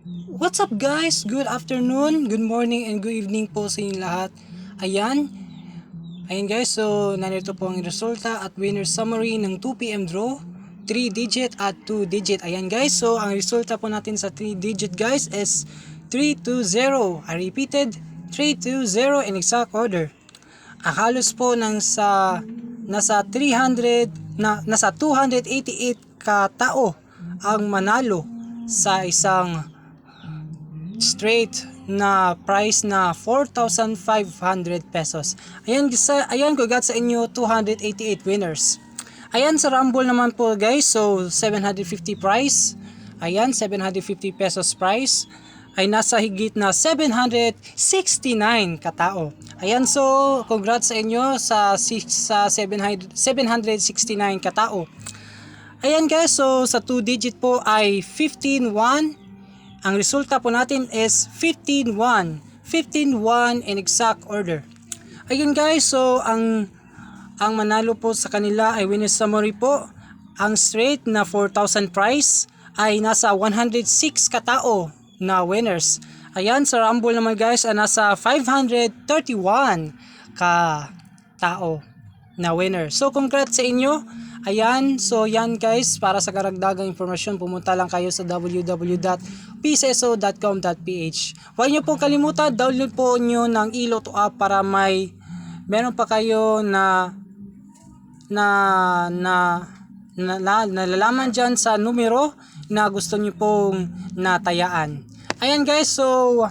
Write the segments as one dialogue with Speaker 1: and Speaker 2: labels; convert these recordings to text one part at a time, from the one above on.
Speaker 1: What's up guys? Good afternoon, good morning, and good evening po sa inyong lahat. Ayan, guys, so narito po ang resulta at winner summary ng 2pm draw, 3 digit at 2 digit. Ayan guys, so ang resulta po natin sa 3 digit guys is 320. I repeated, 320 in exact order. Halos po nasa 288 ka tao ang manalo sa isang straight na price na 4,500 pesos. Ayan, congrats sa inyo 288 winners. Ayan, sa Rumble naman po guys, so 750 price. Ayan, 750 pesos price ay nasa higit na 769 katao. Ayan, so congrats sa inyo sa 769 katao. Ayan guys, so sa 2 digit po ay 15-1. Ang resulta po natin is 15-1 in exact order. Ayun guys, so ang manalo po sa kanila ay winner summary po. Ang straight na 4,000 prize ay nasa 106 katao na winners. Ayan, sa Rumble naman guys ay nasa 531 ka tao na winner. So congrats sa inyo. Ayan, so yan guys, para sa karagdagang impormasyon, pumunta lang kayo sa www.pcso.com.ph. Huwag nyo pong kalimutan, download po nyo ng eLotto app para meron pa kayo na nalalaman dyan sa numero na gusto nyo pong natayaan. Ayan guys, so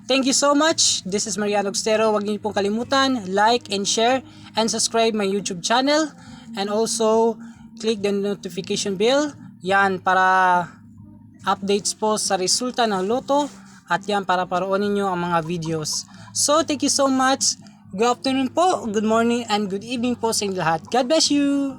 Speaker 1: thank you so much. This is Mariano Agstero. Huwag niyo pong kalimutan, like and share and subscribe my YouTube channel. And also, click the notification bell. Yan, para updates po sa resulta ng loto. At yan, para paroonin nyo ang mga videos. So, thank you so much. Good afternoon po, good morning, and good evening po sa inyo lahat. God bless you!